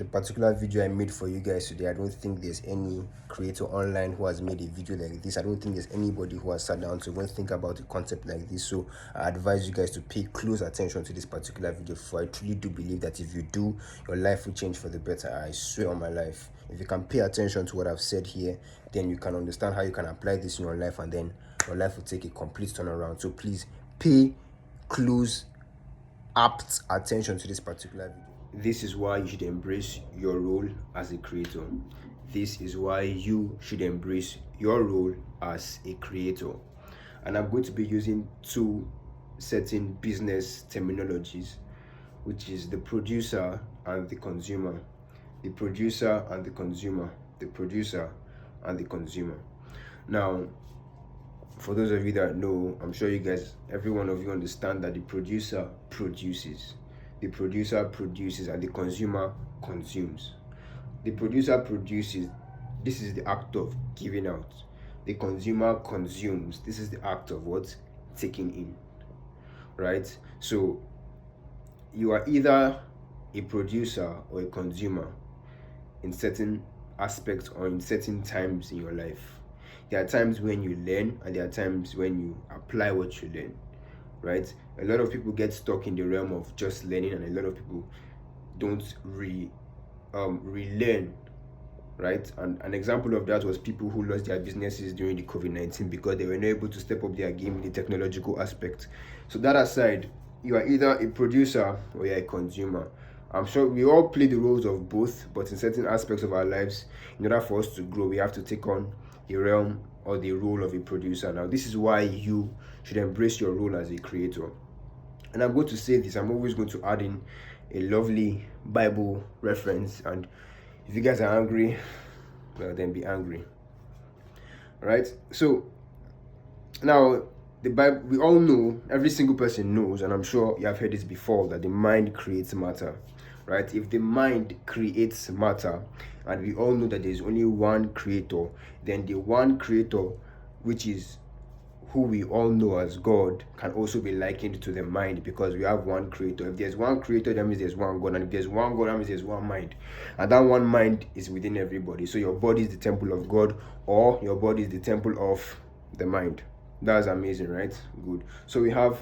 the particular video I made for you guys today, I don't think there's any creator online who has made a video like this. I don't think there's anybody who has sat down to even think about a concept like this. So I advise you guys to pay close attention to this particular video, for I truly do believe that if you do, your life will change for the better. I swear on my life. If you can pay attention to what I've said here, then you can understand how you can apply this in your life, and then your life will take a complete turnaround. So please pay close, apt attention to this particular video. This is why you should embrace your role as a creator. This is why you should embrace your role as a creator. And I'm going to be using two certain business terminologies, which is the producer and the consumer. The producer and the consumer. The producer and the consumer. Now, for those of you that know, I'm sure you guys, every one of you understand that the producer produces. The producer produces and the consumer consumes. The producer produces. This is the act of giving out. The consumer consumes. This is the act of what? Taking in. Right? So you are either a producer or a consumer in certain aspects or in certain times in your life. There are times when you learn and there are times when you apply what you learn. Right? A lot of people get stuck in the realm of just learning, and a lot of people don't relearn. Right? And an example of that was people who lost their businesses during the COVID-19 because they were not able to step up their game in the technological aspect. So that aside, you are either a producer or you're a consumer. I'm sure we all play the roles of both, but in certain aspects of our lives, in order for us to grow, we have to take on the realm or the role of a producer. Now, this is why you should embrace your role as a creator. And I'm going to say this, I'm always going to add in a lovely Bible reference. And if you guys are angry, well, then be angry. Right? So, now, the Bible, we all know, every single person knows, and I'm sure you have heard this before, that the mind creates matter. Right? If the mind creates matter, and we all know that there's only one creator, then the one creator, which is who we all know as God, can also be likened to the mind, because we have one creator. If there's one creator, that means there's one God, and if there's one God, that means there's one mind, and that one mind is within everybody. So your body is the temple of God, or your body is the temple of the mind. That's amazing, right? Good. So we have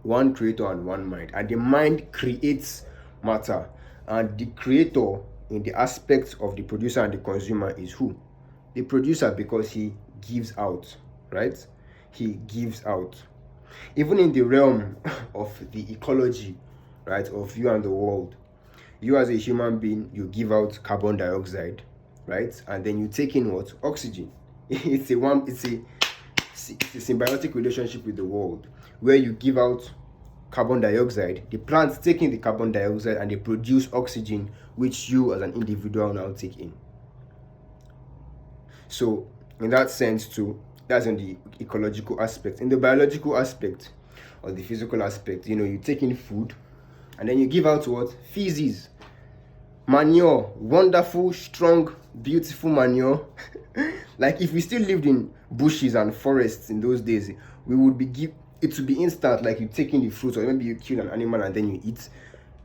one creator and one mind, and the mind creates matter, and the creator in the aspect of the producer and the consumer is who? The producer, because he gives out, right? He gives out. Even in the realm of the ecology, right, of you and the world, you as a human being, you give out carbon dioxide, right? And then you take in what? Oxygen. It's a symbiotic relationship with the world, where you give out carbon dioxide, the plants take in the carbon dioxide, and they produce oxygen, which you as an individual now take in. So in that sense too, that's in the ecological aspect. In the biological aspect or the physical aspect, you take in food, and then you give out what? Feces, manure, wonderful, strong, beautiful manure. Like if we still lived in bushes and forests in those days, we would be it would be instant. Like you take in the fruit, or maybe you kill an animal and then you eat,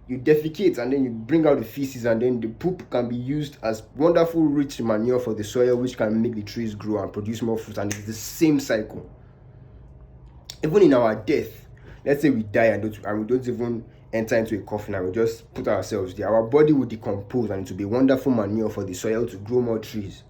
you defecate, and then you bring out the feces, and then the poop can be used as wonderful rich manure for the soil, which can make the trees grow and produce more fruit. And it's the same cycle. Even in our death, let's say we die and we don't even enter into a coffin, and we just put ourselves there, our body will decompose, and it will be wonderful manure for the soil to grow more trees.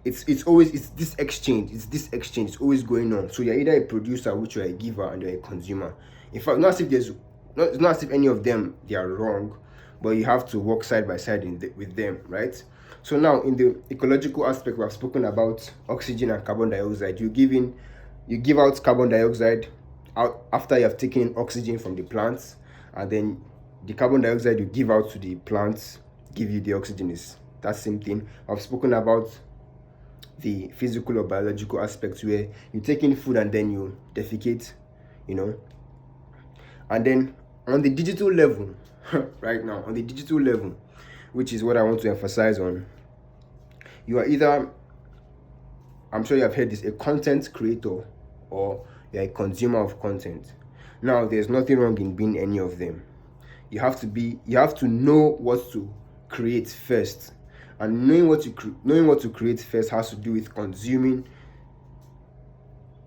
It's this exchange. It's always going on. So you're either a producer, which you're a giver, and you're a consumer. In fact, not as if any of them they are wrong, but you have to work side by side with them, right? So now in the ecological aspect, we have spoken about oxygen and carbon dioxide. You give out carbon dioxide after you have taken in oxygen from the plants, and then the carbon dioxide you give out to the plants give you the oxygen. Is that same thing. I've spoken about the physical or biological aspects, where you take in food and then you defecate, and then on the digital level, right now, on the digital level, which is what I want to emphasize on, you are either, I'm sure you have heard this, a content creator, or you're a consumer of content. Now, there's nothing wrong in being any of them. You have to know what to create first. And knowing what to create first has to do with consuming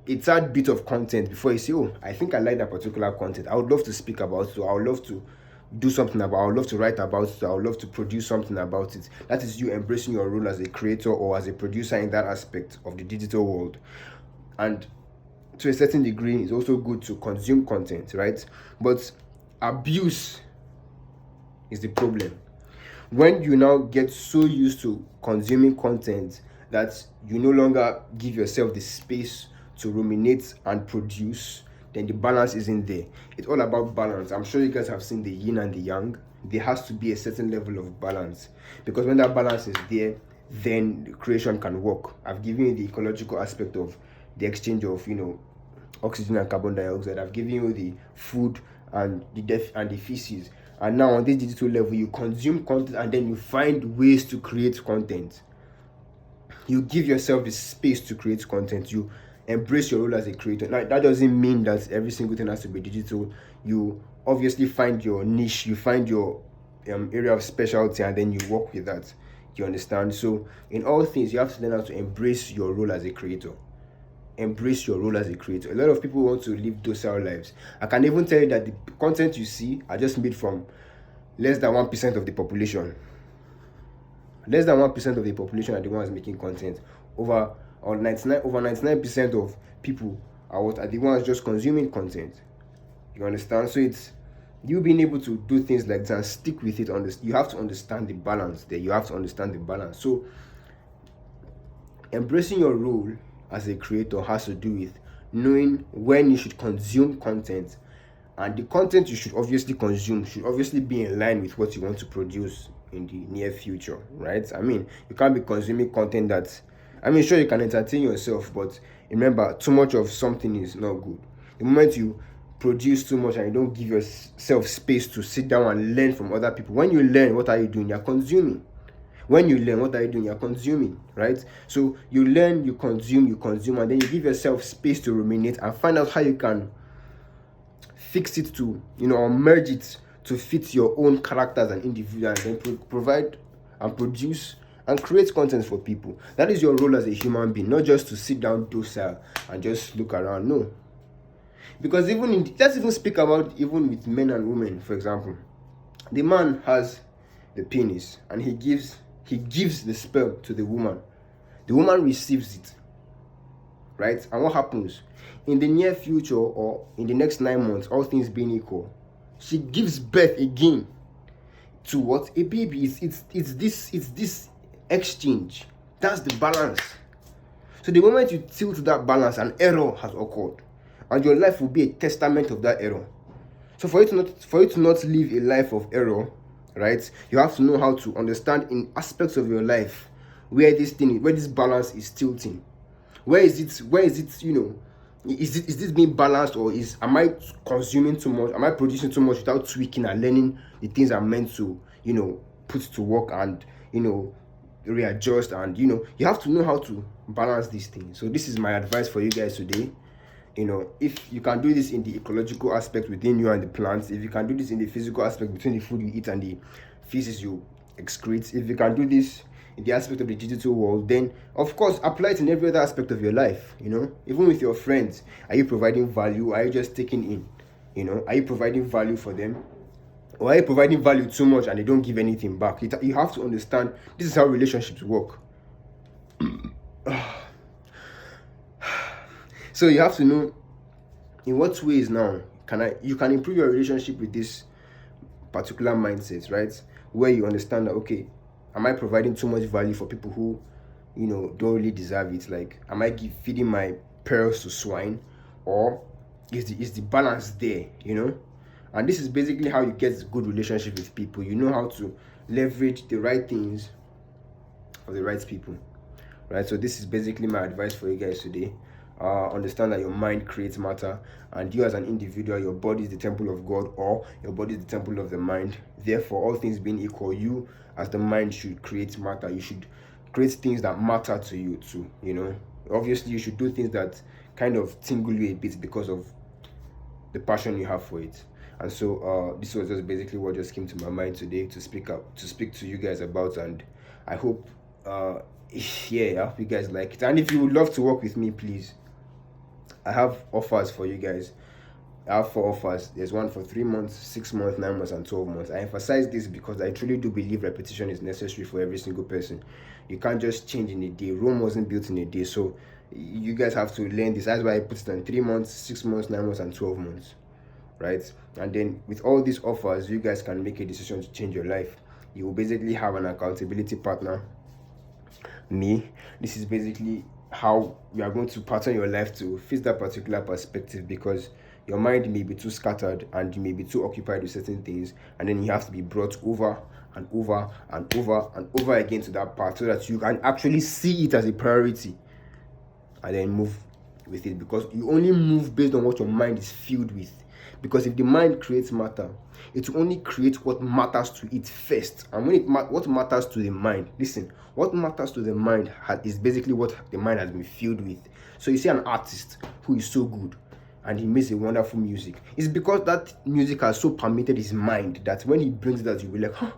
a tad bit of content before you say, oh, I think I like that particular content. I would love to speak about it. So I would love to do something about it. I would love to write about it. I would love to produce something about it. That is you embracing your role as a creator or as a producer in that aspect of the digital world. And to a certain degree, it's also good to consume content, right? But abuse is the problem. When you now get so used to consuming content that you no longer give yourself the space to ruminate and produce, then the balance isn't there. It's all about balance. I'm sure you guys have seen the yin and the yang. There has to be a certain level of balance, because when that balance is there, then the creation can work. I've given you the ecological aspect of the exchange of, oxygen and carbon dioxide. I've given you the food and the feces. And now on this digital level, you consume content and then you find ways to create content. You give yourself the space to create content. You embrace your role as a creator. Now, that doesn't mean that every single thing has to be digital. You obviously find your niche, you find your area of specialty, and then you work with that. You understand? So in all things, you have to learn how to embrace your role as a creator. Embrace your role as a creator. A lot of people want to live docile lives. I can even tell you that the content you see are just made from less than 1% of the population. Less than 1% of the population are the ones making content. Over 99% of people are the ones just consuming content. You understand? So it's you being able to do things like that and stick with it. You have to understand the balance there. You have to understand the balance. So embracing your role as a creator has to do with knowing when you should consume content, and the content you should obviously consume should obviously be in line with what you want to produce in the near future, right? I mean, you can't be consuming content that, sure, you can entertain yourself, but remember, too much of something is not good. The moment you produce too much and you don't give yourself space to sit down and learn from other people, when you learn, what are you doing? You're consuming. When you learn, what are you doing? You're consuming, right? So you learn, you consume, and then you give yourself space to ruminate and find out how you can fix it to, or merge it to fit your own character as an individual, and then provide and produce and create content for people. That is your role as a human being, not just to sit down docile and just look around. No. Because let's even speak about even with men and women, for example. The man has the penis and he gives the sperm to the woman. The woman receives it, right? And what happens? In the near future or in the next 9 months, all things being equal, she gives birth again to what? A baby. It's this exchange. That's the balance. So the moment you tilt that balance, an error has occurred, and your life will be a testament of that error. So for you to not live a life of error, right, you have to know how to understand in aspects of your life where this balance is tilting. Where is it, is this being balanced, or am I consuming too much? Am I producing too much without tweaking and learning the things I'm meant to, put to work and, readjust? And, you have to know how to balance these things. So this is my advice for you guys today. If you can do this in the ecological aspect within you and the plants, if you can do this in the physical aspect between the food you eat and the feces you excrete, if you can do this in the aspect of the digital world, then of course apply it in every other aspect of your life. Even with your friends, are you providing value? Are you just taking in? Are you providing value for them? Or are you providing value too much and they don't give anything back? You have to understand this is how relationships work. So you have to know in what ways now you can improve your relationship with this particular mindset, right? Where you understand that, okay, am I providing too much value for people who, don't really deserve it? Like, am I feeding my pearls to swine, or is the balance there? And this is basically how you get a good relationship with people. You know how to leverage the right things for the right people, right? So this is basically my advice for you guys today. Understand that your mind creates matter, and you as an individual, your body is the temple of God, or your body is the temple of the mind. Therefore, all things being equal, you as the mind should create matter. You should create things that matter to you too. Obviously you should do things that kind of tingle you a bit because of the passion you have for it. And so this was just basically what just came to my mind today to speak to you guys about. And I hope yeah, I hope you guys like it. And if you would love to work with me, please, I have offers for you guys. I have 4 offers. There's one for 3 months, 6 months, 9 months, and 12 months. I emphasize this because I truly do believe repetition is necessary for every single person. You can't just change in a day. Rome wasn't built in a day. So you guys have to learn this. That's why I put it on 3 months, 6 months, 9 months, and 12 months. Right? And then with all these offers, you guys can make a decision to change your life. You will basically have an accountability partner, me. This is basically how we are going to pattern your life to fit that particular perspective, because your mind may be too scattered and you may be too occupied with certain things, and then you have to be brought over and over and over and over again to that part so that you can actually see it as a priority and then move with it, because you only move based on what your mind is filled with. Because if the mind creates matter, it will only create what matters to it first. And when what matters to the mind, listen, what matters to the mind is basically what the mind has been filled with. So you see an artist who is so good and he makes a wonderful music, it's because that music has so permeated his mind that when he brings it out, you'll be like, huh,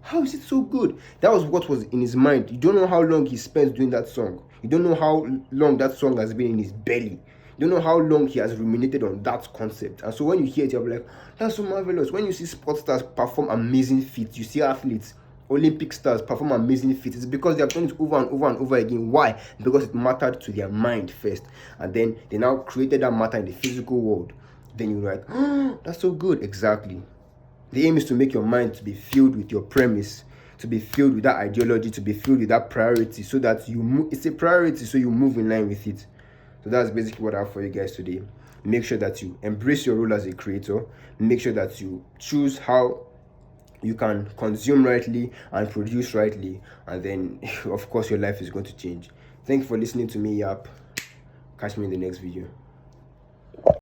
how is it so good? That was what was in his mind. You don't know how long he spent doing that song. You don't know how long that song has been in his belly. You don't know how long he has ruminated on that concept. And so when you hear it, you're like, that's so marvelous. When you see sports stars perform amazing feats, you see athletes, Olympic stars perform amazing feats, it's because they have done it over and over and over again. Why? Because it mattered to their mind first. And then they now created that matter in the physical world. Then you're like, oh, that's so good. Exactly. The aim is to make your mind to be filled with your premise, to be filled with that ideology, to be filled with that priority, so that you move. It's a priority, so you move in line with it. So that's basically what I have for you guys today. Make sure that you embrace your role as a creator. Make sure that you choose how you can consume rightly and produce rightly. And then, of course, your life is going to chank. Thank you for listening to me, Yap. Catch me in the next video.